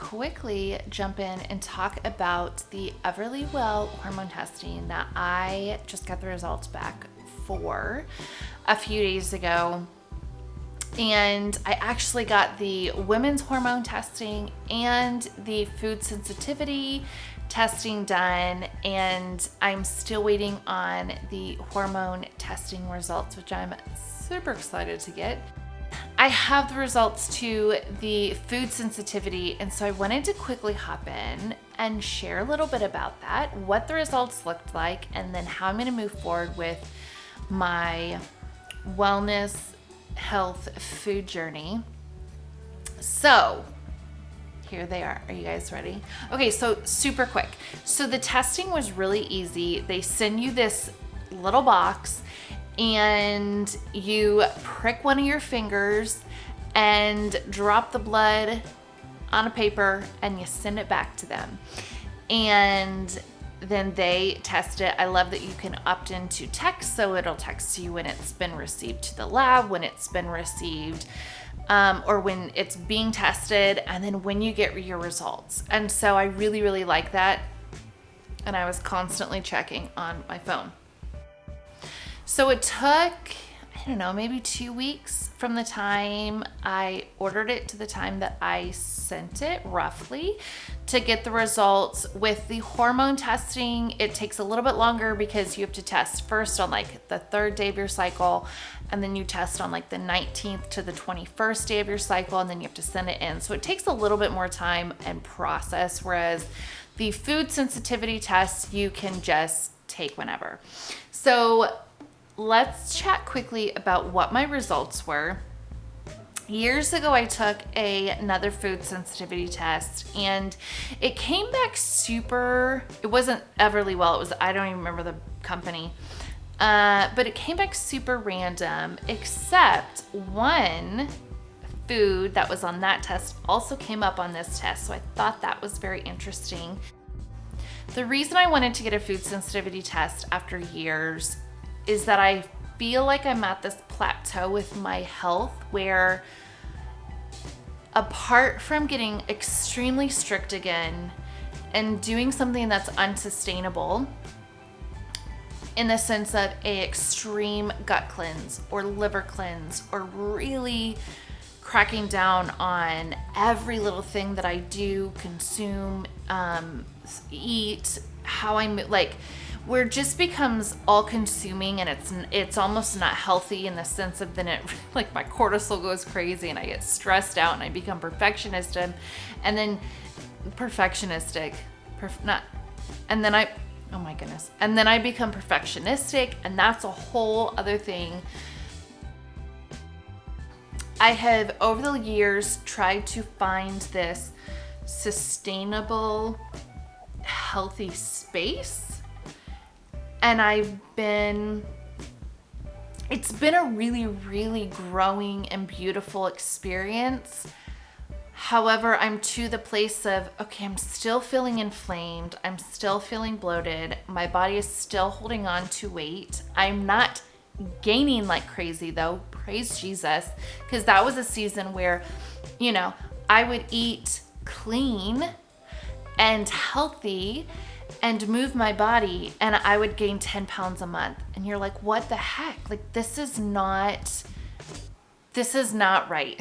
quickly jump in and talk about the EverlyWell hormone testing that I just got the results back for a few days ago. And I actually got the women's hormone testing and the food sensitivity testing done, and I'm still waiting on the hormone testing results, which I'm super excited to get. I have the results to the food sensitivity, and so I wanted to quickly hop in and share a little bit about that, what the results looked like, and then how I'm going to move forward with my wellness, health, food journey. So here they are. Are you guys ready? Okay, so super quick. So the testing was really easy. They send you this little box and you prick one of your fingers and drop the blood on a paper and you send it back to them. And then they test it. I love that you can opt into text, so it'll text you when it's been received to the lab, when it's been received, or when it's being tested, and then when you get your results. And so I really, really like that. And I was constantly checking on my phone. So it took, I don't know, maybe 2 weeks from the time I ordered it to the time that I sent it, roughly, to get the results. With the hormone testing, it takes a little bit longer because you have to test first on like the 3rd day of your cycle, and then you test on like the 19th to the 21st day of your cycle, and then you have to send it in. So it takes a little bit more time and process, whereas the food sensitivity test, you can just take whenever. So let's chat quickly about what my results were. Years ago, I took another food sensitivity test, and it came back it wasn't EverlyWell, it was, I don't even remember the company, but it came back super random, except one food that was on that test also came up on this test, so I thought that was very interesting. The reason I wanted to get a food sensitivity test after years is that I feel like I'm at this plateau with my health where, apart from getting extremely strict again and doing something that's unsustainable in the sense of a extreme gut cleanse or liver cleanse, or really cracking down on every little thing that I do, consume, eat, how I like, where it just becomes all consuming, and it's almost not healthy in the sense of then it, like, my cortisol goes crazy and I get stressed out and I become perfectionistic, and then oh my goodness, and then I become perfectionistic, and that's a whole other thing. I have over the years tried to find this sustainable, healthy space. And it's been a really, really growing and beautiful experience. However, I'm to the place of, okay, I'm still feeling inflamed. I'm still feeling bloated. My body is still holding on to weight. I'm not gaining like crazy though, praise Jesus. Because that was a season where, I would eat clean and healthy and move my body, and I would gain 10 pounds a month. And you're like, what the heck? Like, this is not right.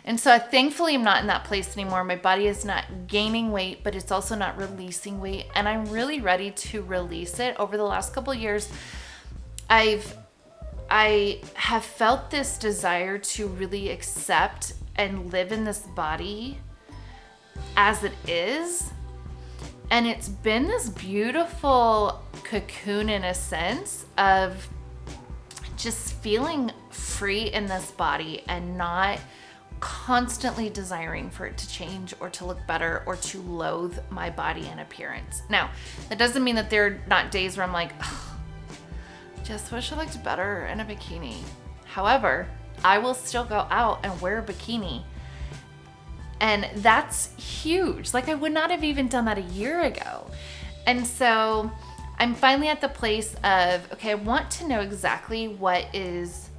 And so thankfully I'm not in that place anymore. My body is not gaining weight, but it's also not releasing weight. And I'm really ready to release it. Over the last couple of years, I have felt this desire to really accept and live in this body as it is. And it's been this beautiful cocoon, in a sense, of just feeling free in this body and not constantly desiring for it to change or to look better or to loathe my body and appearance. Now, that doesn't mean that there are not days where I'm like, just wish I looked better in a bikini. However, I will still go out and wear a bikini. And that's huge. Like, I would not have even done that a year ago. And so I'm finally at the place of, okay, I want to know exactly what is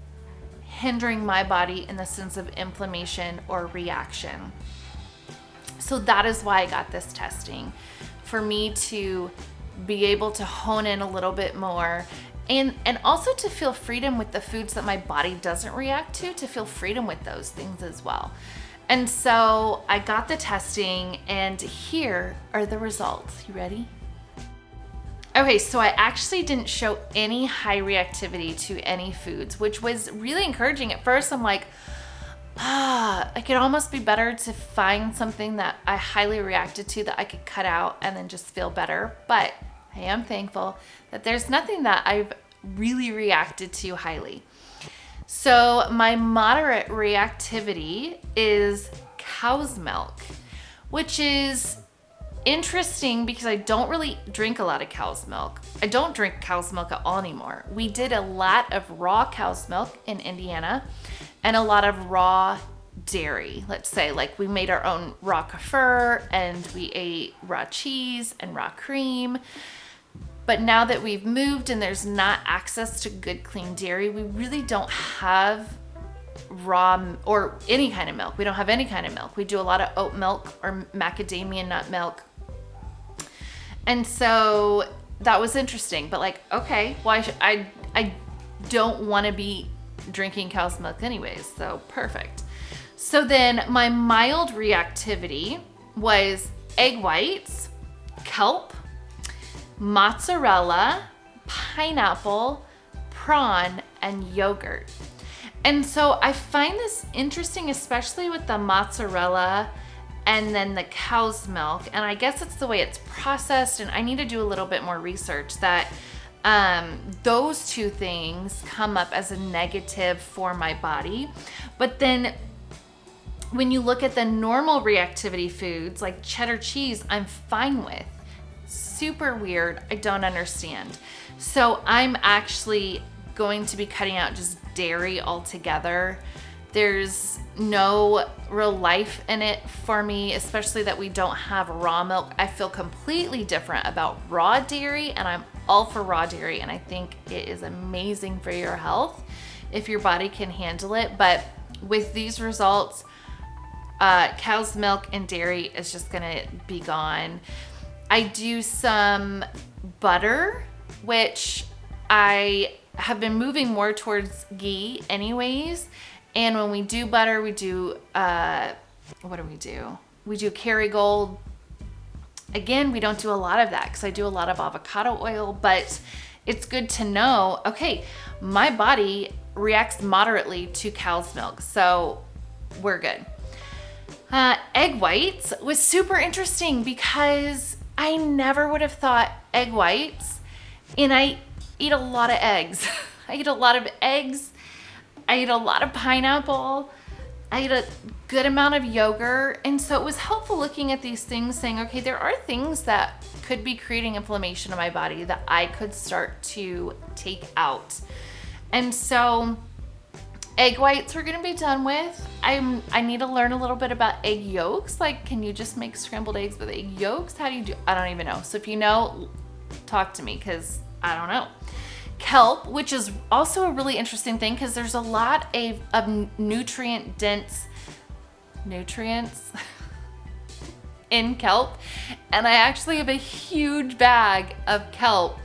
hindering my body in the sense of inflammation or reaction. So that is why I got this testing, for me to be able to hone in a little bit more, and also to feel freedom with the foods that my body doesn't react to feel freedom with those things as well. And so I got the testing, and here are the results. You ready? Okay, so I actually didn't show any high reactivity to any foods, which was really encouraging. At first, I'm like, it could almost be better to find something that I highly reacted to that I could cut out and then just feel better. But I am thankful that there's nothing that I've really reacted to highly. So my moderate reactivity is cow's milk, which is interesting because I don't really drink a lot of cow's milk. I don't drink cow's milk at all anymore. We did a lot of raw cow's milk in Indiana and a lot of raw dairy. Let's say, like, we made our own raw kefir and we ate raw cheese and raw cream. But now that we've moved and there's not access to good clean dairy, we really don't have raw or any kind of milk. We don't have any kind of milk. We do a lot of oat milk or macadamia nut milk. And so that was interesting, but like, okay, why should I don't want to be drinking cow's milk anyways, so perfect. So then my mild reactivity was egg whites, kelp, mozzarella, pineapple, prawn, and yogurt. And so I find this interesting, especially with the mozzarella and then the cow's milk. And I guess it's the way it's processed, and I need to do a little bit more research that those two things come up as a negative for my body. But then when you look at the normal reactivity foods like cheddar cheese, I'm fine with. Super weird. I don't understand. So I'm actually going to be cutting out just dairy altogether. There's no real life in it for me, especially that we don't have raw milk. I feel completely different about raw dairy, and I'm all for raw dairy, and I think it is amazing for your health if your body can handle it. But with these results, cow's milk and dairy is just gonna be gone. I do some butter, which I have been moving more towards ghee anyways. And when we do butter, we do, what do? We do Kerrygold. Again, we don't do a lot of that because I do a lot of avocado oil, but it's good to know, okay, my body reacts moderately to cow's milk, so we're good. Egg whites was super interesting because I never would have thought egg whites, and I eat a lot of eggs. I eat a lot of eggs. I eat a lot of pineapple. I eat a good amount of yogurt. And so it was helpful looking at these things saying, okay, there are things that could be creating inflammation in my body that I could start to take out. And so egg whites we're gonna be done with. I need to learn a little bit about egg yolks. Like, can you just make scrambled eggs with egg yolks? How do you do? I don't even know. So if you know, talk to me, because I don't know. Kelp, which is also a really interesting thing because there's a lot of nutrient-dense nutrients in kelp. And I actually have a huge bag of kelp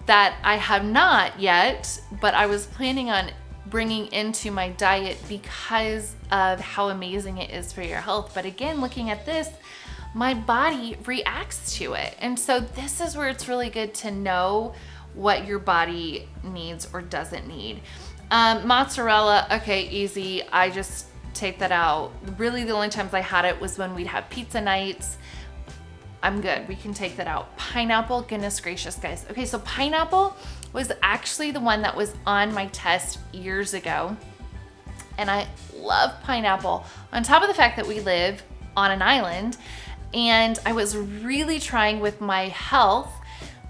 that I have not yet, but I was planning on bringing into my diet because of how amazing it is for your health. But again, looking at this, my body reacts to it. And so this is where it's really good to know what your body needs or doesn't need. Mozzarella, okay, easy. I just take that out. Really, the only times I had it was when we'd have pizza nights. I'm good. We can take that out. Pineapple, goodness gracious, guys. Okay, so pineapple was actually the one that was on my test years ago. And I love pineapple. On top of the fact that we live on an island, and I was really trying with my health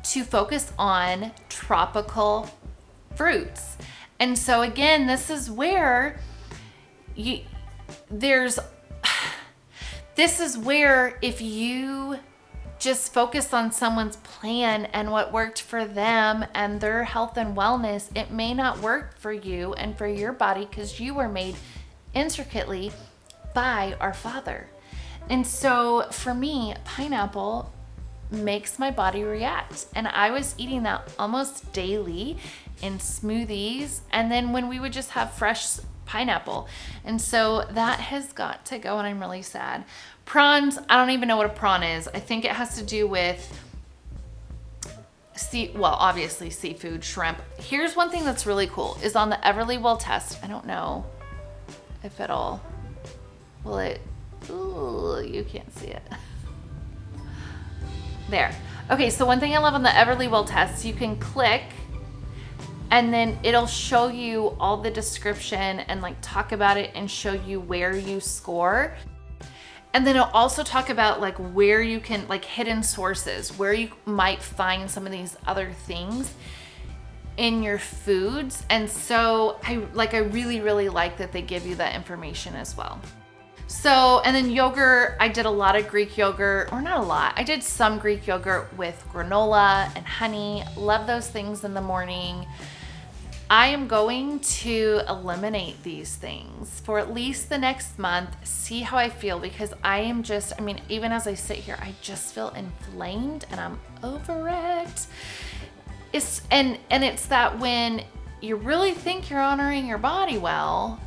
to focus on tropical fruits. And so again, this is where this is where if you just focus on someone's plan and what worked for them and their health and wellness, it may not work for you and for your body because you were made intricately by our Father. And so for me, pineapple makes my body react. And I was eating that almost daily in smoothies. And then when we would just have fresh pineapple. And so that has got to go, and I'm really sad. Prawns, I don't even know what a prawn is. I think it has to do with obviously seafood, shrimp. Here's one thing that's really cool is on the EverlyWell test. I don't know if ooh, you can't see it. There. Okay, so one thing I love on the EverlyWell test, you can click and then it'll show you all the description and like talk about it and show you where you score. And then it'll also talk about like where you can, like hidden sources, where you might find some of these other things in your foods. And so I really, really like that they give you that information as well. So, and then yogurt, I did a lot of Greek yogurt, or not a lot. I did some Greek yogurt with granola and honey. Love those things in the morning. I am going to eliminate these things for at least the next month, see how I feel, because even as I sit here, I just feel inflamed and I'm over it. It's that when you really think you're honoring your body well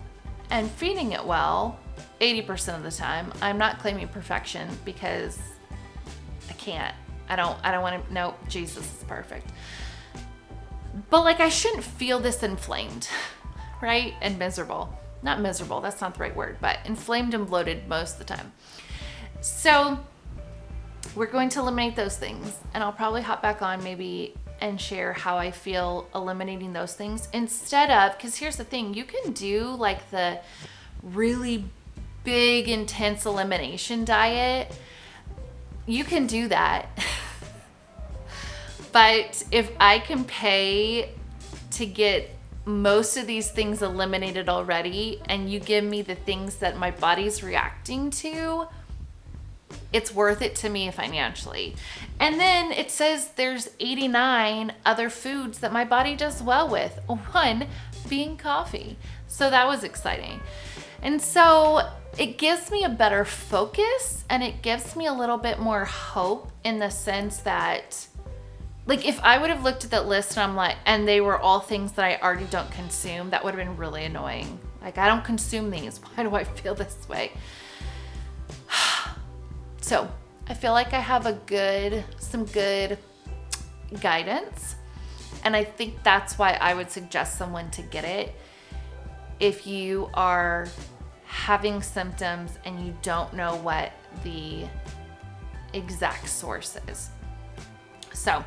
and feeding it well, 80% of the time, I'm not claiming perfection because I can't. I don't want to, no, Jesus is perfect. But like, I shouldn't feel this inflamed, right? And miserable. Not miserable, that's not the right word, but inflamed and bloated most of the time. So we're going to eliminate those things, and I'll probably hop back on maybe and share how I feel eliminating those things instead of, because here's the thing, you can do like the really big, intense elimination diet. You can do that. But if I can pay to get most of these things eliminated already, and you give me the things that my body's reacting to, it's worth it to me financially. And then it says there's 89 other foods that my body does well with, one being coffee. So that was exciting. And so it gives me a better focus, and it gives me a little bit more hope in the sense that, like, if I would have looked at that list and I'm like, and they were all things that I already don't consume, that would have been really annoying. Like, I don't consume these. Why do I feel this way? So I feel like I have some good guidance. And I think that's why I would suggest someone to get it if you are having symptoms and you don't know what the exact source is. So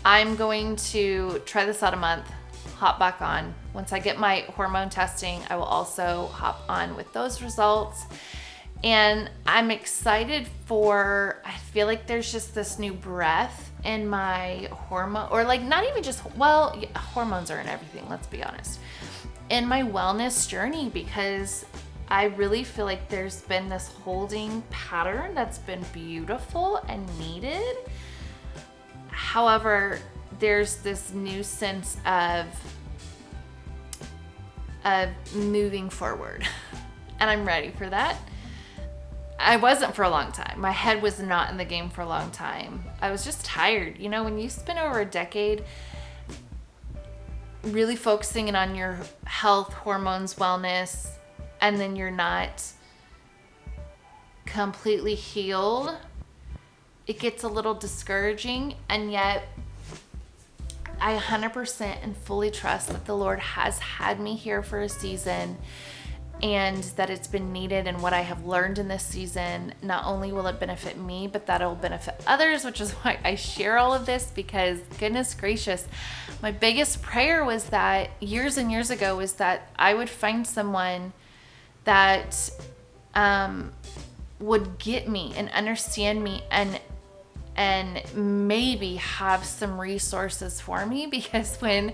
I'm going to try this out a month, hop back on. Once I get my hormone testing, I will also hop on with those results. And I'm excited I feel like there's just this new breath in my hormone, or like not even just, hormones are in everything, let's be honest, in my wellness journey, because I really feel like there's been this holding pattern that's been beautiful and needed. However, there's this new sense of moving forward, and I'm ready for that. I wasn't for a long time. My head was not in the game for a long time. I was just tired. You know, when you spend over a decade really focusing in on your health, hormones, wellness, and then you're not completely healed, it gets a little discouraging. And yet I 100% and fully trust that the Lord has had me here for a season, and that it's been needed. And what I have learned in this season, not only will it benefit me, but that it'll benefit others, which is why I share all of this, because goodness gracious, my biggest prayer was that years and years ago was that I would find someone that would get me and understand me and maybe have some resources for me. Because when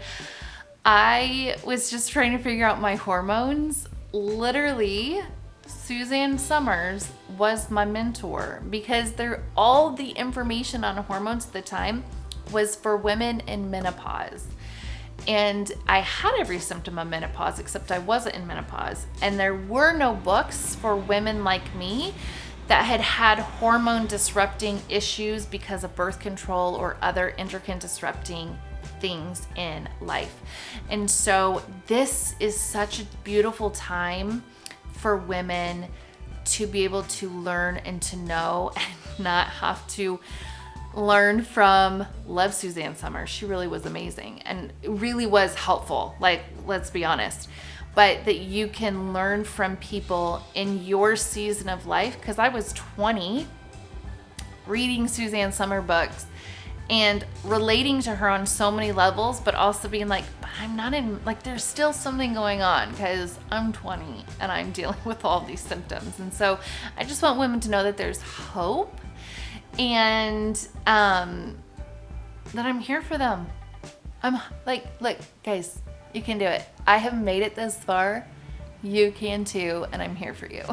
I was just trying to figure out my hormones, literally Suzanne Summers was my mentor, because all the information on hormones at the time was for women in menopause. And I had every symptom of menopause, except I wasn't in menopause. And there were no books for women like me that had had hormone disrupting issues because of birth control or other endocrine disrupting things in life. And so this is such a beautiful time for women to be able to learn and to know and not have to learn from, love Suzanne Summers. She really was amazing and it really was helpful. Like, let's be honest. But that you can learn from people in your season of life. Because I was 20 reading Suzanne Summer books and relating to her on so many levels, but also being like, but I'm not in, like, there's still something going on because I'm 20 and I'm dealing with all these symptoms. And so I just want women to know that there's hope and that I'm here for them. I'm like, look, guys, you can do it. I have made it this far. You can too, and I'm here for you.